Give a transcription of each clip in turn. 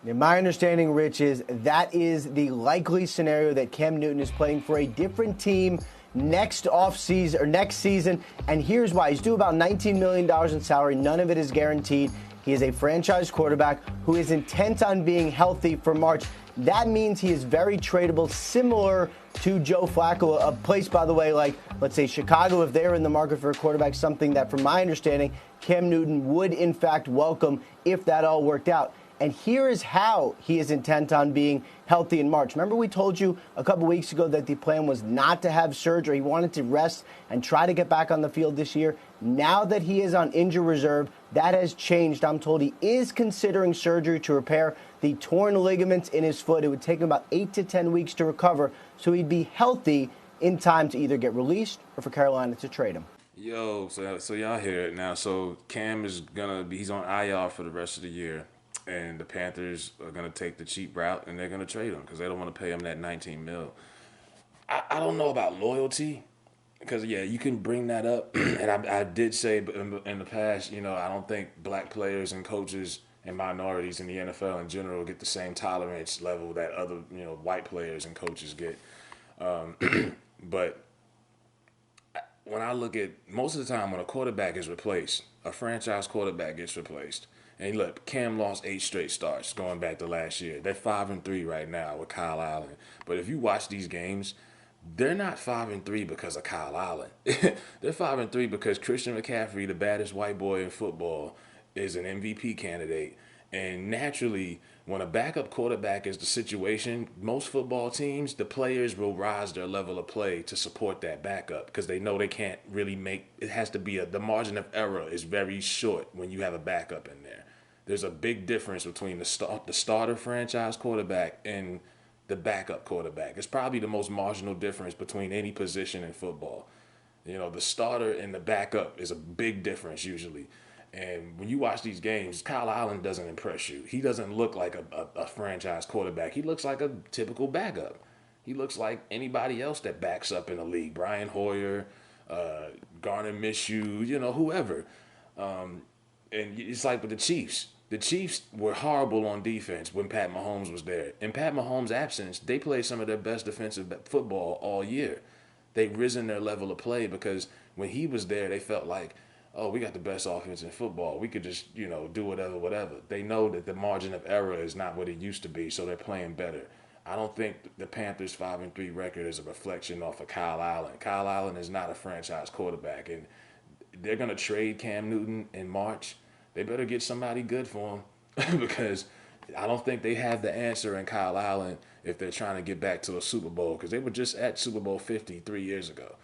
Yeah, my understanding, Rich, is that is the likely scenario that Cam Newton is playing for a different team next offseason or next season. And here's why. He's due about $19 million in salary. None of it is guaranteed. He is a franchise quarterback who is intent on being healthy for March. That means he is very tradable, similar to Joe Flacco, a place, by the way, like, let's say, Chicago, if they're in the market for a quarterback, something that, from my understanding, Cam Newton would, in fact, welcome if that all worked out. And here is how he is intent on being healthy in March. Remember, we told you a couple weeks ago that the plan was not to have surgery. He wanted to rest and try to get back on the field this year. Now that he is on injury reserve, that has changed. I'm told he is considering surgery to repair the torn ligaments in his foot. It would take him about 8 to 10 weeks to recover, so he'd be healthy in time to either get released or for Carolina to trade him. Yo, so y'all hear it now. So Cam is he's on IR for the rest of the year. And the Panthers are going to take the cheap route, and they're going to trade him because they don't want to pay him that $19 million. I don't know about loyalty because, yeah, you can bring that up. And I did say in the past, I don't think black players and coaches and minorities in the NFL in general get the same tolerance level that other, white players and coaches get. But when I look at most of the time when a quarterback is replaced, a franchise quarterback gets replaced. And look, Cam lost 8 straight starts going back to last year. They're 5-3 right now with Kyle Allen. But if you watch these games, they're not 5-3 because of Kyle Allen. They're 5-3 because Christian McCaffrey, the baddest white boy in football, is an MVP candidate. And naturally, when a backup quarterback is the situation, most football teams, the players will rise their level of play to support that backup because they know they can't really it has to be the margin of error is very short when you have a backup in there. There's a big difference between the starter franchise quarterback and the backup quarterback. It's probably the most marginal difference between any position in football. The starter and the backup is a big difference usually. And when you watch these games, Kyle Allen doesn't impress you. He doesn't look like a franchise quarterback. He looks like a typical backup. He looks like anybody else that backs up in the league. Brian Hoyer, Garner Minshew, whoever. And it's like with the Chiefs. The Chiefs were horrible on defense when Pat Mahomes was there. In Pat Mahomes' absence, they played some of their best defensive football all year. They've risen their level of play because when he was there, they felt like, oh, we got the best offense in football. We could just, do whatever. They know that the margin of error is not what it used to be, so they're playing better. I don't think the Panthers' 5-3 record is a reflection off of Kyle Allen. Kyle Allen is not a franchise quarterback, and they're going to trade Cam Newton in March. They better get somebody good for him because I don't think they have the answer in Kyle Allen if they're trying to get back to a Super Bowl because they were just at Super Bowl 50 3 years ago.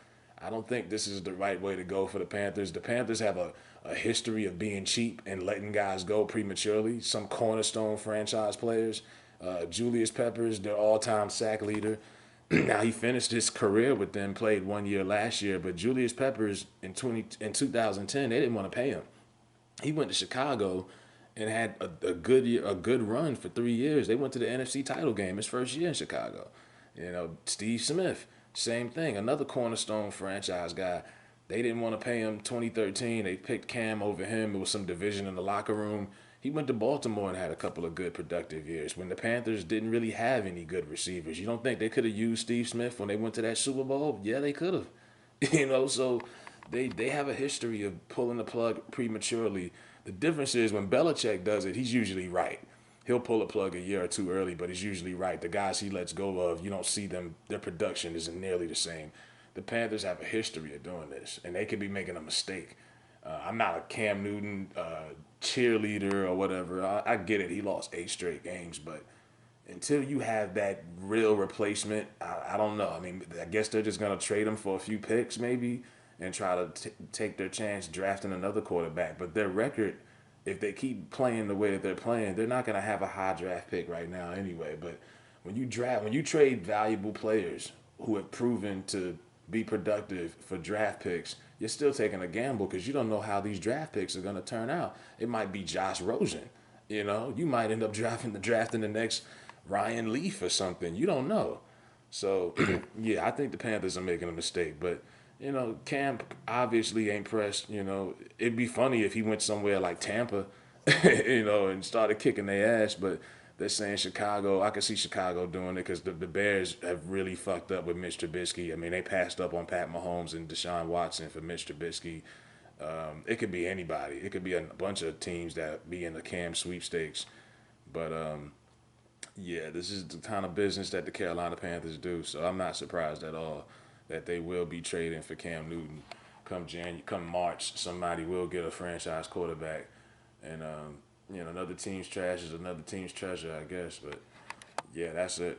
I don't think this is the right way to go for the Panthers. The Panthers have a history of being cheap and letting guys go prematurely. Some cornerstone franchise players, Julius Peppers, their all-time sack leader. Now, he finished his career with them, played 1 year last year, but Julius Peppers in 2010, they didn't want to pay him. He went to Chicago and had a good run for 3 years. They went to the NFC title game his first year in Chicago. Steve Smith, same thing, another cornerstone franchise guy. They didn't want to pay him 2013. They picked Cam over him. It was some division in the locker room. He went to Baltimore and had a couple of good productive years when the Panthers didn't really have any good receivers. You don't think they could have used Steve Smith when they went to that Super Bowl? Yeah, they could have. So they have a history of pulling the plug prematurely. The difference is when Belichick does it, he's usually right. He'll pull a plug a year or two early, but he's usually right. The guys he lets go of, you don't see them, their production isn't nearly the same. The Panthers have a history of doing this, and they could be making a mistake. I'm not a Cam Newton cheerleader or whatever. I get it. He lost 8 straight games, but until you have that real replacement, I don't know. I mean, I guess they're just going to trade him for a few picks maybe and try to take their chance drafting another quarterback. But their record, if they keep playing the way that they're playing, they're not going to have a high draft pick right now anyway. But when you trade valuable players who have proven to be productive for draft picks, you're still taking a gamble because you don't know how these draft picks are going to turn out. It might be Josh Rosen. You might end up drafting the next Ryan Leaf or something. You don't know. So, yeah, I think the Panthers are making a mistake. But, Cam obviously ain't pressed. It'd be funny if he went somewhere like Tampa, and started kicking their ass. But they're saying Chicago. I can see Chicago doing it because the Bears have really fucked up with Mitch Trubisky. I mean, they passed up on Pat Mahomes and Deshaun Watson for Mitch Trubisky. It could be anybody. It could be a bunch of teams that be in the Cam sweepstakes. But yeah, this is the kind of business that the Carolina Panthers do. So I'm not surprised at all that they will be trading for Cam Newton come March. Somebody will get a franchise quarterback, and another team's trash is another team's treasure, I guess. But yeah, that's it.